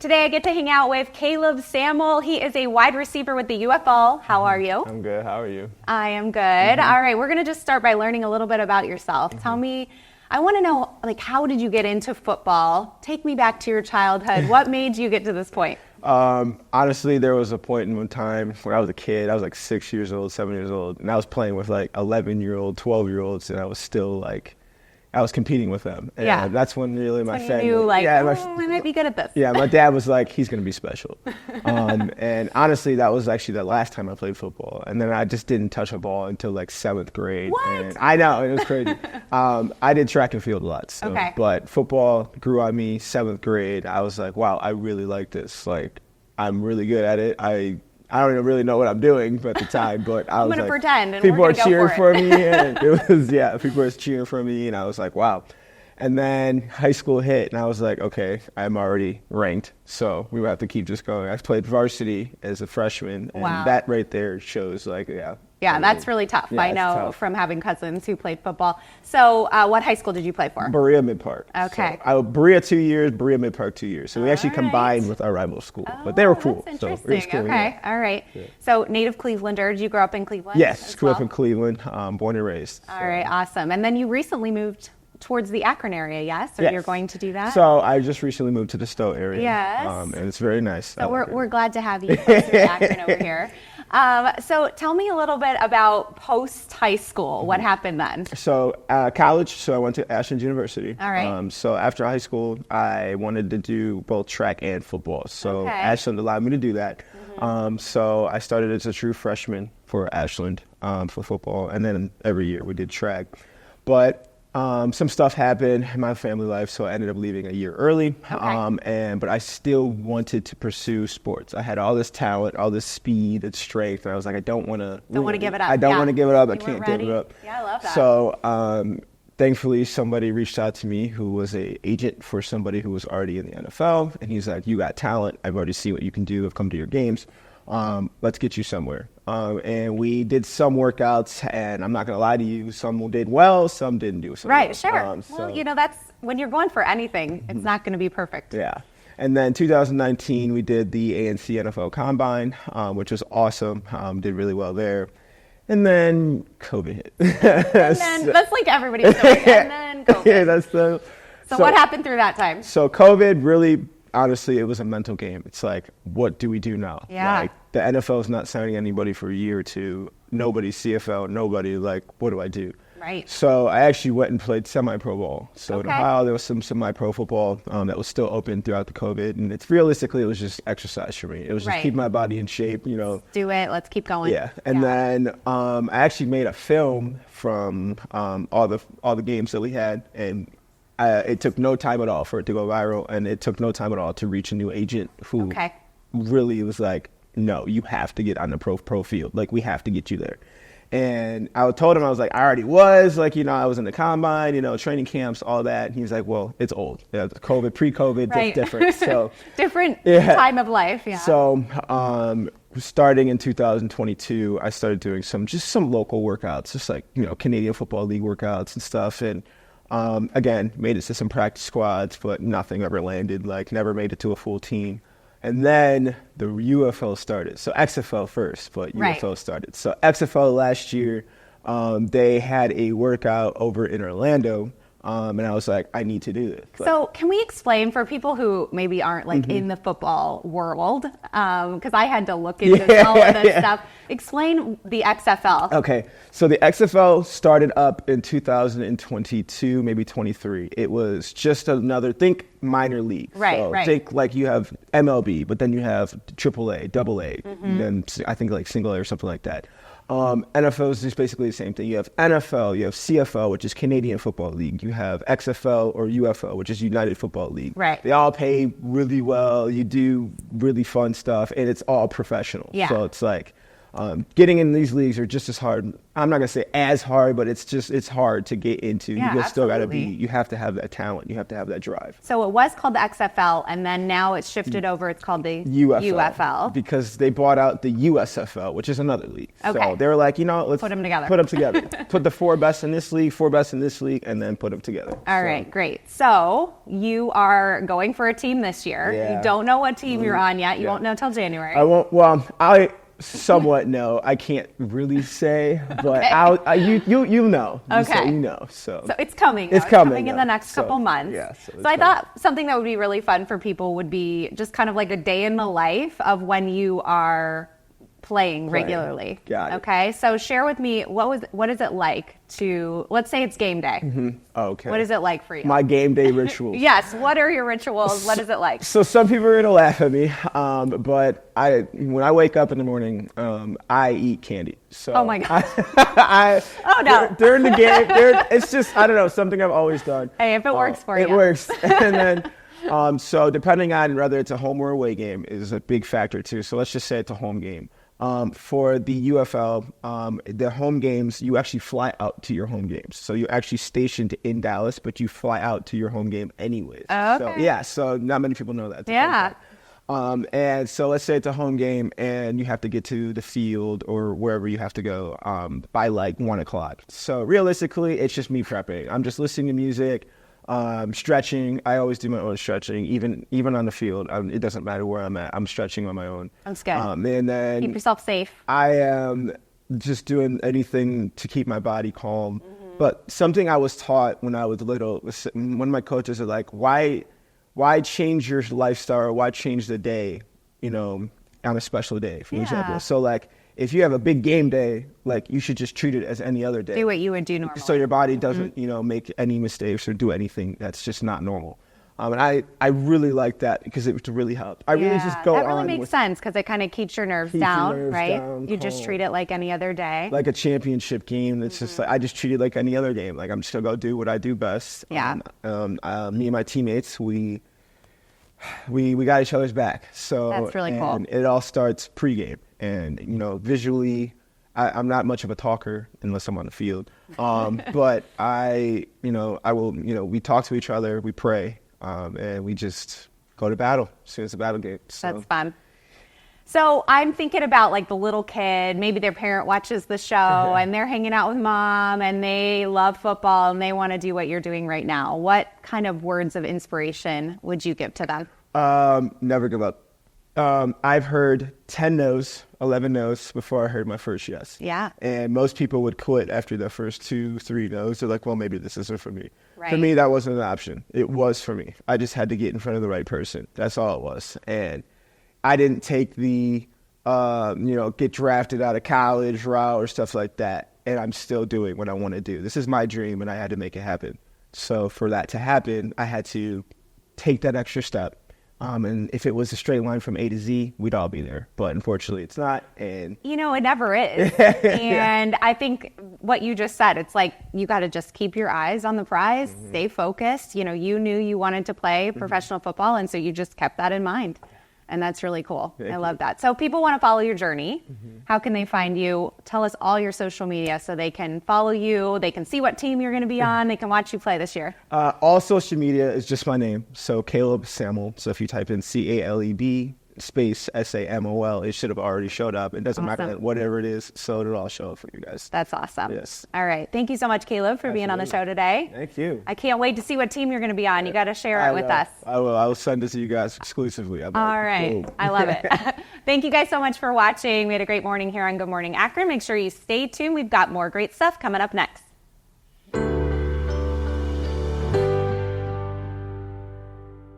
today I get to hang out with Caleb Samol. He is a wide receiver with the UFL. How are you? I'm good. How are you? I am good. All right, we're going to just start by learning a little bit about yourself. Tell me, I want to know, how did you get into football? Take me back to your childhood. What made you get to this point? Honestly, there was a point in one time when I was a kid. I was like 6 years old, 7 years old, and I was playing with like 11-year-old, 12-year-olds, and I was still I was competing with them. And that's when really my family knew, I might be good at this. Yeah, my dad was like, he's going to be special. And honestly, that was actually the last time I played football. And then I just didn't touch a ball until like 7th grade. What? And I know, it was crazy. I did track and field a lot. So, okay. But football grew on me 7th grade. I was like, wow, I really like this. Like, I'm really good at it. I don't even really know what I'm doing at the time, but I was I'm gonna like, pretend, and people we're are gonna cheering go for me, and it was people were cheering for me, and I was like, wow. And then high school hit, and I was like, okay, I'm already ranked, so we would have to keep just going. I played varsity as a freshman, and that right there shows Yeah, that's really tough. Yeah, I know from having cousins who played football. So what high school did you play for? Berea Mid Park. Okay. So Berea 2 years, Berea Mid Park 2 years. So we actually combined with our rival school, but they were cool. That's So interesting. it was cool, okay, all right. Yeah. So native Clevelander, did you grow up in Cleveland? Yes, grew up in Cleveland, born and raised. All right, awesome. And then you recently moved towards the Akron area, yes? So you're going to do that? So I just recently moved to the Stowe area. Yes. And it's very nice. So we're glad to have you close to Akron over here. So tell me a little bit about post-high school. What happened then? So college, so I went to Ashland University. All right. So after high school, I wanted to do both track and football. So Ashland allowed me to do that. So I started as a true freshman for Ashland for football. And then every year we did track. But some stuff happened in my family life, so I ended up leaving a year early. But I still wanted to pursue sports. I had all this talent, all this speed and strength, and I was like, I don't want to give it up. I don't want to give it up. I can't ready. give it up. Yeah, I love that. So thankfully, somebody reached out to me who was an agent for somebody who was already in the NFL, and he's like, you got talent. I've already seen what you can do. I've come to your games. Let's get you somewhere. And we did some workouts, and I'm not going to lie to you, some did well, some didn't do so right, well. Sure. Well, that's when you're going for anything, it's not going to be perfect. Yeah. And then 2019, we did the ANC NFL Combine, which was awesome. Did really well there. And then COVID hit. And then, that's like everybody's story. And then COVID. Yeah, so what happened through that time? So COVID really, honestly, it was a mental game. It's like, what do we do now? Yeah. Like, the NFL is not signing anybody for a year or two. Nobody's CFL, nobody, what do I do? Right. So I actually went and played semi-pro ball. So in Ohio, there was some semi-pro football that was still open throughout the COVID. And it was just exercise for me. It was just keep my body in shape, Do it. Let's keep going. Yeah. And then I actually made a film from all the games that we had. And it took no time at all for it to go viral. And it took no time at all to reach a new agent who really was like, no, you have to get on the pro field. We have to get you there. And I told him, I was like, I already was. I was in the combine, training camps, all that. And he's like, well, it's old. Yeah, COVID, pre-COVID, right. different. So different time of life, yeah. So starting in 2022, I started doing some local workouts, just Canadian Football League workouts and stuff. And again, made it to some practice squads, but nothing ever landed, never made it to a full team. And then the UFL started. So XFL first, but UFL started. So XFL last year, they had a workout over in Orlando. And I was like, I need to do this. So can we explain for people who maybe aren't in the football world, because I had to look into all of this stuff. Explain the XFL. Okay. So the XFL started up in 2022, maybe 23. It was just think minor league. Right, so think you have MLB, but then you have AAA, AA, and then I think single A or something like that. NFL is just basically the same thing. You have NFL, you have CFL, which is Canadian Football League. You have XFL or UFL, which is United Football League. Right. They all pay really well. You do really fun stuff, and it's all professional. Yeah. So it's Getting in these leagues are just as hard. I'm not going to say as hard, but it's hard to get into. Yeah, You still got to absolutely. you have to have that talent. You have to have that drive. So it was called the XFL, and then now it's shifted over. It's called the UFL. Because they bought out the USFL, which is another league. Okay. So they were like, let's Put 'em together. Put them together. Put the 4 best in this league, 4 best in this league, and then put them together. All right, great. So you are going for a team this year. Yeah. You don't know what team you're on yet. You Yeah. won't know till January. I won't. Well, I somewhat know. I can't really say, but Okay. you know. Okay. You know. So it's coming. It's though. coming in the next So, couple months. yeah, So it's I coming. thought something that would be really fun for people would be just kind of like a day in the life of when you are playing regularly. Got it. Okay. So share with me what is it like to, let's say it's game day. Okay. What is it like for you? My game day rituals. Yes. What are your rituals? What is it like? So some people are gonna laugh at me, but when I wake up in the morning, I eat candy. So Oh my God. Oh no. During the game, it's just I don't know, something I've always done. Hey, if it works for you. It works. And then so depending on whether it's a home or away game is a big factor too. So let's just say it's a home game. For the UFL, the home games, you actually fly out to your home games. So you're actually stationed in Dallas, but you fly out to your home game anyways. Oh, So, okay. yeah, so not many people know that. It's a fun Yeah. fact. And so let's say it's a home game and you have to get to the field or wherever you have to go by like 1 o'clock. So realistically, it's just me prepping. I'm just listening to music. Stretching. I always do my own stretching, even on the field. It doesn't matter where I'm at. I'm stretching on my own. That's good. And then Keep yourself safe. I am just doing anything to keep my body calm. But something I was taught when I was little was one of my coaches are like, why change your lifestyle or why change the day, on a special day, for example. So like if you have a big game day, like you should just treat it as any other day. Do what you would do normally. So your body doesn't, make any mistakes or do anything that's just not normal. And I really like that because it really helped. I really just go on. That really makes sense because it kind of keeps your nerves Keeps your down, nerves right? down, You just calm. treat it like any other day. Like a championship game. It's just like I just treat it like any other game. Like I'm just gonna go do what I do best. Yeah. Me and my teammates, we got each other's back. So That's really cool. And it all starts pregame. And visually, I'm not much of a talker unless I'm on the field. But I will. We talk to each other, we pray, and we just go to battle as soon as the battle game. So. That's fun. So I'm thinking about like the little kid, maybe their parent watches the show and they're hanging out with mom and they love football and they want to do what you're doing right now. What kind of words of inspiration would you give to them? Never give up. I've heard 10 no's, 11 no's before I heard my first yes. Yeah. And most people would quit after the first 2, 3 no's. They're like, well, maybe this isn't for me. Right. For me, that wasn't an option. It was for me. I just had to get in front of the right person. That's all it was. And I didn't take the, get drafted out of college route or stuff like that. And I'm still doing what I want to do. This is my dream and I had to make it happen. So for that to happen, I had to take that extra step. And if it was a straight line from A to Z, we'd all be there. But unfortunately, it's not. And It never is. And I think what you just said, it's like you got to just keep your eyes on the prize, stay focused. You knew you wanted to play professional football, and so you just kept that in mind. And that's really cool. I love that. So people want to follow your journey. How can they find you? Tell us all your social media so they can follow you. They can see what team you're going to be on. They can watch you play this year. All social media is just my name. So Caleb Samol. So if you type in CALEB space SAMOL, it should have already showed up. It doesn't matter whatever it is. So it'll all show up for you guys. That's awesome. Yes. All right. Thank you so much, Caleb, for being on the show today. Thank you. I can't wait to see what team you're going to be on. You got to share it with us. I will. I will send it to you guys exclusively. All right. Boom. I love it. Thank you guys so much for watching. We had a great morning here on Good Morning Akron. Make sure you stay tuned. We've got more great stuff coming up next.